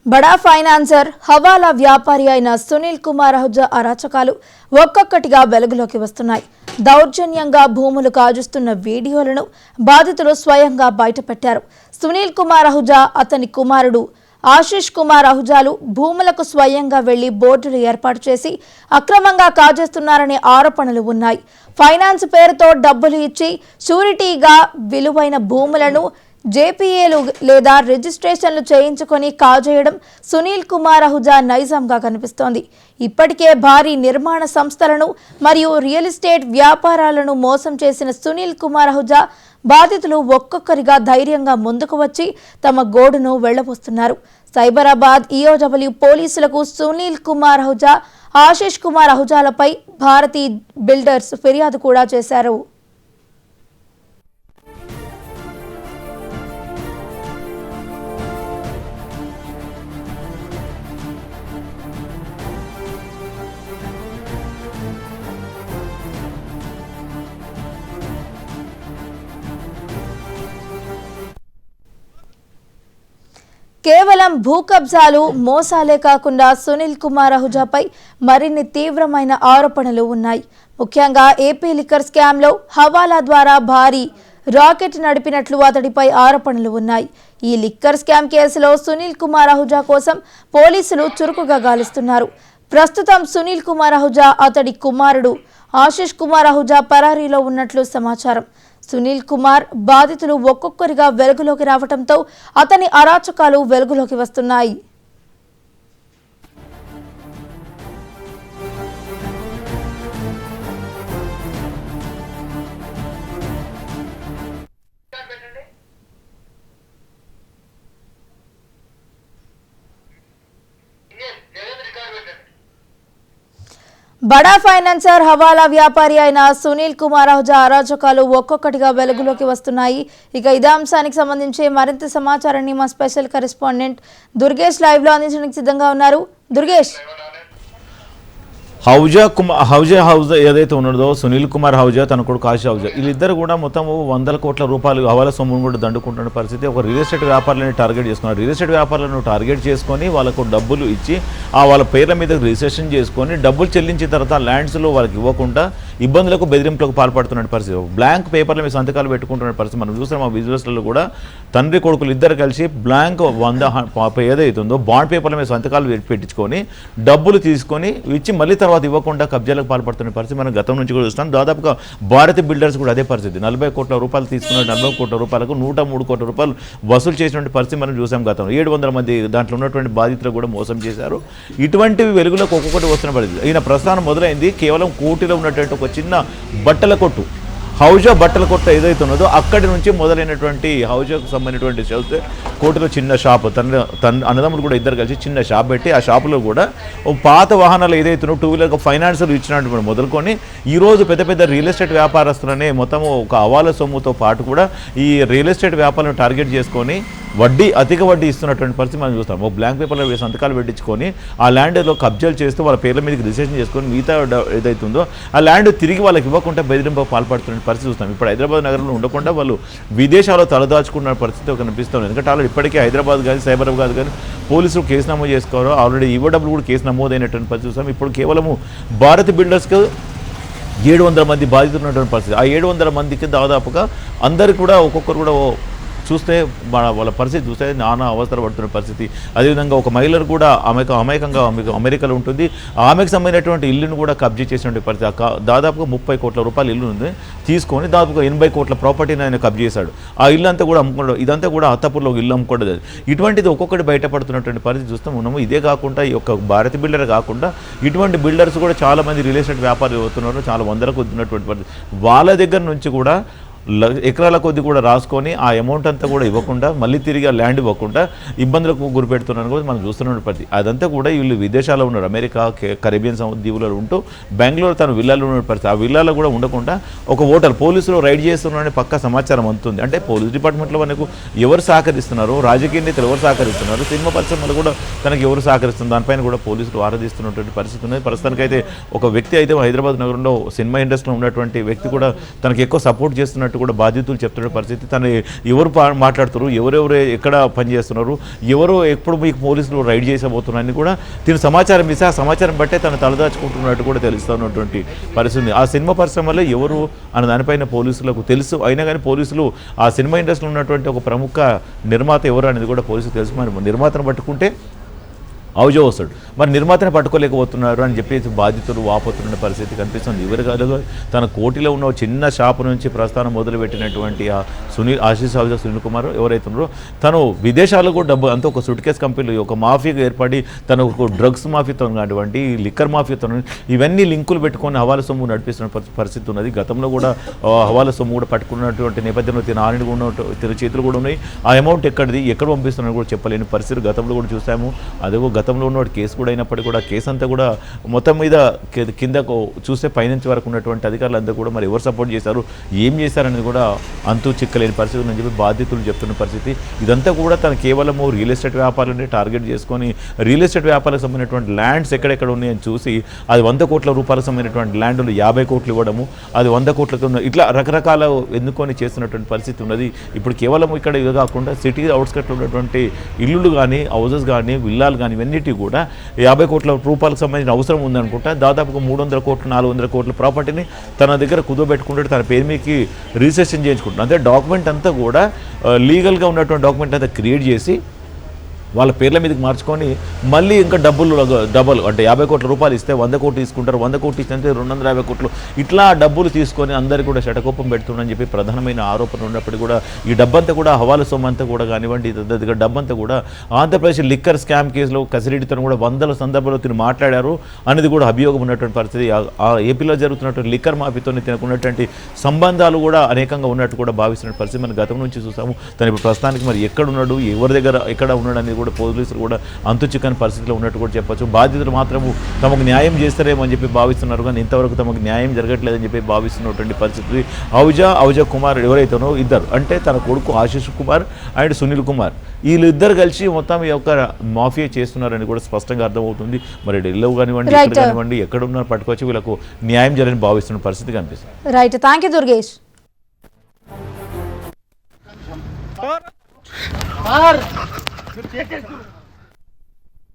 బడా ఫైనాన్సర్ హవాలా వ్యాపారి అయిన సునీల్ కుమార్ అహూజా అరాచకాలు ఒక్కొక్కటిగా వెలుగులోకి వస్తున్నాయి. దౌర్జన్యంగా భూములు కాజుస్తున్న వీడియోలను బాధితులు స్వయంగా బయటపెట్టారు. సునీల్ కుమార్ అహూజా, అతని కుమారుడు ఆశీష్ కుమార్ అహూజాలు భూములకు స్వయంగా వెళ్లి బోర్డులు ఏర్పాటు చేసి అక్రమంగా కాజేస్తున్నారనే ఆరోపణలు ఉన్నాయి. ఫైనాన్స్ పేరుతో డబ్బులు ఇచ్చి షూరిటీగా విలువైన భూములను జేపీఏలు లేదా రిజిస్ట్రేషన్లు చేయించుకొని కాజేయడం సునీల్ కుమార్ అహూజా నైజంగా కనిపిస్తోంది. ఇప్పటికే భారీ నిర్మాణ సంస్థలను మరియు రియల్ ఎస్టేట్ వ్యాపారాలను మోసం చేసిన సునీల్ కుమార్ అహూజా బాధితులు ఒక్కొక్కరిగా ధైర్యంగా ముందుకు వచ్చి తమ గోడును వెళ్లబోస్తున్నారు. సైబరాబాద్ ఈఓడబ్ల్యూ పోలీసులకు సునీల్ కుమార్ అహూజా, ఆశీష్ కుమార్ అహూజాలపై భారతీ బిల్డర్స్ ఫిర్యాదు కూడా చేశారు. కేవలం భూ కబ్జాలు, మోసాలే కాకుండా సునీల్ కుమార్ అహూజాపై మరిన్ని తీవ్రమైన ఆరోపణలు ఉన్నాయి. ముఖ్యంగా ఏపీ లిక్కర్ స్కామ్లో హవాలా ద్వారా భారీ రాకెట్ నడిపినట్లు అతడిపై ఆరోపణలు ఉన్నాయి. ఈ లిక్కర్ స్కామ్ కేసులో సునీల్ కుమార్ అహూజా కోసం పోలీసులు చురుకుగా గాలిస్తున్నారు. ప్రస్తుతం సునీల్ కుమార్ అహూజా, అతడి కుమారుడు ఆశీష్ కుమార్ అహూజా పరారీలో ఉన్నట్లు సమాచారం. సునీల్ కుమార్ బాధితులు ఒక్కొక్కరిగా వెలుగులోకి రావడంతో అతని అరాచకాలు వెలుగులోకి వస్తున్నాయి. బడా ఫైనాన్సర్, హవాలా వ్యాపారి అయిన సునీల్ కుమార్ అహూజా అరాచకాలు ఒక్కొక్కటిగా వెలుగులోకి వస్తున్నాయి. ఇక ఇదే అంశానికి సంబంధించి మరింత సమాచారాన్ని మా స్పెషల్ కరెస్పాండెంట్ దుర్గేష్ లైవ్ లో అందించడానికి సిద్ధంగా ఉన్నారు. దుర్గేష్, హౌజా ఏదైతే ఉన్నదో సునీల్ కుమార్ అహూజా, తన కొడుకు ఆశీష్ అహూజా, వీళ్ళిద్దరు కూడా మొత్తం వందల కోట్ల రూపాయలు హవాలా సొమ్మును కూడా దండుకుంటున్న పరిస్థితి. ఒక రియల్ ఎస్టేట్ వ్యాపారులను టార్గెట్ చేసుకున్నారు. రియల్ ఎస్టేట్ వ్యాపారులను టార్గెట్ చేసుకొని వాళ్ళకు డబ్బులు ఇచ్చి వాళ్ళ పేర్ల మీద రిజిస్ట్రేషన్ చేసుకొని డబ్బులు చెల్లించిన తర్వాత ల్యాండ్స్లో వాళ్ళకి ఇవ్వకుండా ఇబ్బందులకు, బెదిరింపులకు పాల్పడుతున్న పరిస్థితి. బ్లాంక్ పేపర్ల మీద సంతకాలు పెట్టుకుంటున్న పరిస్థితి మనం చూస్తాం. మా బిజినెస్లలో కూడా తండ్రి కొడుకులు ఇద్దరు కలిసి బ్లాంక్ 100 ఏదైతుందో బాండ్ పేపర్ల మీద సంతకాలు పెట్టించుకొని డబ్బులు తీసుకొని ఇచ్చి మళ్ళీ తర్వాత ఇవ్వకుండా కబ్జాలకు పాల్పడుతున్న పరిస్థితి మనం గతం నుంచి కూడా చూస్తాం. దాదాపుగా భారతీ బిల్డర్స్ కూడా అదే పరిస్థితి. 40 కోట్ల రూపాయలు తీసుకున్న 40 కోట్ల రూపాయలకు 103 కోట్ల రూపాయలు వసూలు చేసినటువంటి పరిస్థితి మనం చూసాం గతంలో. 700 మంది దాంట్లో ఉన్నటువంటి బాధితులు కూడా మోసం చేశారు. ఇటువంటివి వెలుగులకు ఒక్కొక్కటి వస్తున్న పరిస్థితి. ఈయన ప్రస్థానం మొదలైంది కేవలం కోటిలో ఉన్నటువంటి ఒక చిన్న బట్టల కొట్టు, హౌజా బట్టల కొట్ట ఏదైతే ఉన్నదో అక్కడి నుంచి మొదలైనటువంటి హౌజాకు సంబంధించినటువంటి చూస్తే కోటిలో చిన్న షాప్, తన అన్నదమ్ములు కూడా ఇద్దరు కలిసి చిన్న షాప్ పెట్టి ఆ షాపులో కూడా పాత వాహనాలు ఏదైతే టూ వీలర్ ఫైనాన్సులు ఇచ్చినటువంటి మొదలుకొని ఈరోజు పెద్ద పెద్ద రియల్ ఎస్టేట్ వ్యాపారస్తులనే మొత్తం ఒక హవాలా సొమ్ముతో పాటు కూడా ఈ రియల్ ఎస్టేట్ వ్యాపారాలను టార్గెట్ చేసుకొని అధిక వడ్డీ ఇస్తున్నటువంటి పరిస్థితి మనం చూస్తాం. ఒక బ్లాంక్ పేపర్లో సంతకాలు పెట్టించుకొని ఆ ల్యాండ్లో కబ్జాలు చేస్తూ వాళ్ళ పేర్ల మీదకి రిజిస్ట్రేషన్ చేసుకొని మిగతా ఏదైతుందో ఆ ల్యాండ్ తిరిగి వాళ్ళకి ఇవ్వకుండా బెదిరింపు పాల్పడుతున్న పరిస్థితి చూస్తాం. ఇప్పుడు హైదరాబాద్ నగరంలో ఉండకుండా వాళ్ళు విదేశాల్లో తలదాచుకున్న పరిస్థితి కనిపిస్తుంది. ఎందుకంటే ఆల్రెడీ ఇప్పటికే హైదరాబాద్ కానీ సైబరాబాద్ కానీ పోలీసులు కేసు నమోదు చేసుకోరు. ఆల్రెడీ ఈఓడబ్ల్యూ కూడా కేసు నమోదైనటువంటి పరిస్థితి చూస్తాం. ఇప్పుడు కేవలము భారత్ బిల్డర్స్కి 700 మంది బాధితులు ఉన్నటువంటి పరిస్థితి. ఆ 700 మందికి దాదాపుగా అందరికి కూడా ఒక్కొక్కరు కూడా చూస్తే వాళ్ళ పరిస్థితి చూస్తే నానా అవసరం పడుతున్న పరిస్థితి. అదేవిధంగా ఒక మహిళలు కూడా అమాయకంగా అమెరికాలో ఉంటుంది. ఆమెకు సంబంధించినటువంటి ఇల్లును కూడా కబ్జా చేసినటువంటి పరిస్థితి. దాదాపుగా 30 కోట్ల రూపాయల ఇల్లు ఉంది తీసుకొని దాదాపుగా 80 కోట్ల ప్రాపర్టీని ఆయన కబ్జా చేశాడు. ఆ ఇల్లు అంతా కూడా అమ్ముకోవడం, ఇదంతా కూడా అత్తపూర్లో ఇల్లు అమ్ముకోవడం. ఇటువంటిది ఒక్కొక్కటి బయటపడుతున్నటువంటి పరిస్థితి చూస్తూ ఉన్నాము. ఇదే కాకుండా ఈ యొక్క భారతీ బిల్డర్ కాకుండా ఇటువంటి బిల్డర్స్ కూడా చాలామంది రియల్ ఎస్టేట్ వ్యాపారులు అవుతున్నారు. చాలా వందలకు ఉన్నటువంటి పరిస్థితి. వాళ్ళ దగ్గర నుంచి కూడా ఎకరాల కొద్ది కూడా రాసుకొని ఆ అమౌంట్ అంతా కూడా ఇవ్వకుండా మళ్ళీ తిరిగి ఆ ల్యాండ్ ఇవ్వకుండా ఇబ్బందులకు గురిపెడుతున్నారని కూడా మనం చూస్తున్న పరిస్థితి. అదంతా కూడా వీళ్ళు విదేశాల్లో ఉన్నారు, అమెరికా కరేబియన్ దీవులలో ఉంటూ బెంగళూరు తన విల్లాలో ఉన్న పరిస్థితి. ఆ విల్లాలో కూడా ఉండకుండా ఒక ఓటర్ పోలీసులు రైడ్ చేస్తున్నారని పక్కా సమాచారం అందుతుంది. అంటే పోలీస్ డిపార్ట్మెంట్లో మనకు ఎవరు సహకరిస్తున్నారు, రాజకీయ నేతలు ఎవరు సహకరిస్తున్నారు, సినిమా పరిశ్రమలు కూడా తనకి ఎవరు సహకరిస్తున్నారు, దానిపైన కూడా పోలీసులు ఆరాధిస్తున్నటువంటి పరిస్థితి ఉన్నది. ప్రస్తుతానికైతే ఒక వ్యక్తి అయితే హైదరాబాద్ నగరంలో సినిమా ఇండస్ట్రీలో ఉన్నటువంటి వ్యక్తి కూడా తనకి ఎక్కువ సపోర్ట్ చేస్తున్నట్టు కూడా బాధితులు చెప్తున్న పరిస్థితి. తను ఎవరు మాట్లాడుతారు, ఎవరెవరు ఎక్కడ పనిచేస్తున్నారు, ఎవరు ఎప్పుడు మీకు పోలీసులు రైడ్ చేసబోతున్నారని కూడా తిని సమాచారం ఇస్తే ఆ సమాచారం బట్టే తను తలదాచుకుంటున్నట్టు కూడా తెలుస్తున్నటువంటి పరిస్థితి. ఆ సినిమా పరిశ్రమలో ఎవరు అన్న దానిపైన పోలీసులకు తెలుసు, అయినా కానీ పోలీసులు ఆ సినిమా ఇండస్ట్రీలో ఉన్నటువంటి ఒక ప్రముఖ నిర్మాత ఎవరు అనేది కూడా పోలీసులు తెలుసు. మరి నిర్మాతను పట్టుకుంటే ఔజో వస్తాడు, మరి నిర్మాతను పట్టుకోలేకపోతున్నారు అని చెప్పేసి బాధితులు వాపోతున్న పరిస్థితి కనిపిస్తుంది. ఎవరికాలుగా తన కోటిలో ఉన్న చిన్న షాపు నుంచి ప్రస్థానం మొదలుపెట్టినటువంటి ఆ ఆశీష్ ఔజా సునీల్ కుమార్ ఎవరైతే ఉన్నారో తను విదేశాల్లో కూడా డబ్బు అంతా ఒక సూట్ కేస్ కంపెనీలు ఒక మాఫియాగా ఏర్పడి తను ఒక డ్రగ్స్ మాఫియాతో కానివ్వండి, లిక్కర్ మాఫియాతో ఇవన్నీ లింకులు పెట్టుకొని హవాలా సొమ్ము నడిపిస్తున్న పరిస్థితి ఉన్నది. గతంలో కూడా హవాలా సొమ్ము కూడా పట్టుకున్నటువంటి నేపథ్యంలో తిన ఆనిడి ఉన్న చేతులు కూడా ఉన్నాయి. ఆ అమౌంట్ ఎక్కడ పంపిస్తున్నారని కూడా చెప్పలేని పరిస్థితి గతంలో కూడా చూసాము. అదేగో గతంలో ఉన్నవాడు కేసు కూడా అయినప్పటికీ కూడా కేసు అంతా కూడా మొత్తం మీద కిందకు చూస్తే పైనుంచి వరకు ఉన్నటువంటి అధికారులు అంతా కూడా మరి ఎవరు సపోర్ట్ చేశారు, ఏం చేశారనేది కూడా అంతు చిక్కలేని పరిస్థితి ఉందని చెప్పి బాధితులు చెప్తున్న పరిస్థితి. ఇదంతా కూడా తను కేవలము రియల్ ఎస్టేట్ వ్యాపారాన్ని టార్గెట్ చేసుకొని రియల్ ఎస్టేట్ వ్యాపారాలకు సంబంధించినటువంటి ల్యాండ్స్ ఎక్కడెక్కడ ఉన్నాయని చూసి అది 100 కోట్ల రూపాయలకు సంబంధించినటువంటి ల్యాండ్లు 50 కోట్లు ఇవ్వడము, అది 100 కోట్లతో ఇట్లా రకరకాల ఎన్నుకొని చేస్తున్నటువంటి పరిస్థితి ఉన్నది. ఇప్పుడు కేవలం ఇక్కడ ఇది కాకుండా సిటీ అవుట్స్కట్లో ఉన్నటువంటి ఇల్లులు కానీ హౌసెస్ కానీ విల్లాలు కానీ ఇవన్నీ కూడా 50 కోట్ల రూపాయలకు సంబంధించిన అవసరం ఉందనుకుంటా. దాదాపుగా 300 కోట్లు 400 కోట్ల ప్రాపర్టీని తన దగ్గర కుదోబెట్టుకుంటే తన పేరు మీదకి రిజిస్ట్రేషన్ చేయించుకుంటున్నాడు. అంటే డాక్యుమెంట్ అంతా కూడా లీగల్గా ఉన్నటువంటి డాక్యుమెంట్ అంతా క్రియేట్ చేసి వాళ్ళ పేర్ల మీదకి మార్చుకొని మళ్ళీ ఇంకా డబ్బులు అంటే 50 కోట్ల రూపాయలు ఇస్తే 100 కోట్లు తీసుకుంటారు, 100 కోట్లు ఇస్తే 250 కోట్లు ఇట్లా డబ్బులు తీసుకొని అందరికీ కూడా శటకోపం పెడుతుందని చెప్పి ప్రధానమైన ఆరోపణ ఉన్నప్పటికీ కూడా ఈ డబ్బంతా కూడా హవాలా సొమ్ము అంతా కూడా కానివ్వండి, డబ్బంతా కూడా ఆంధ్రప్రదేశ్ లిక్కర్ స్కామ్ కేసులో కసిరెడ్డితో కూడా 100 సందర్భాల్లో తిని మాట్లాడారు అనేది కూడా అభియోగం ఉన్నటువంటి పరిస్థితి. ఆ ఏపీలో జరుగుతున్నటువంటి లిక్కర్ మాఫీతో తినకున్నటువంటి సంబంధాలు కూడా అనేకంగా ఉన్నట్టు కూడా భావిస్తున్న పరిస్థితి మనం గతం నుంచి చూసాము. తను ఇప్పుడు ప్రస్తుతానికి మరి ఎక్కడున్నాడు, ఎవరి దగ్గర ఎక్కడ ఉన్నాడు అనేది కూడా పోలీసులు కూడా అంతు చిక్కని పరిస్థితిలో ఉన్నట్టు కూడా చెప్పచ్చు. బాధితులు మాత్రము తమకు న్యాయం చేస్తారేమో అని చెప్పి భావిస్తున్నారు, కానీ ఇంతవరకు తమకు న్యాయం జరగట్లేదని చెప్పి భావిస్తున్నటువంటి పరిస్థితి. ఔజా కుమార్ ఎవరైతేనో ఇద్దరు అంటే తన కొడుకు ఆశీష్ కుమార్ అండ్ సునీల్ కుమార్ వీళ్ళిద్దరు కలిసి మొత్తం ఈ యొక్క మాఫియా చేస్తున్నారని కూడా స్పష్టంగా అర్థమవుతుంది. మరి ఢిల్లీ కానివ్వండి ఎక్కడ కానివ్వండి ఎక్కడ ఉన్నారో పట్టుకొచ్చి వీళ్ళకు న్యాయం జరగని భావిస్తున్న పరిస్థితి కనిపిస్తుంది. Right, thank you Durgesh.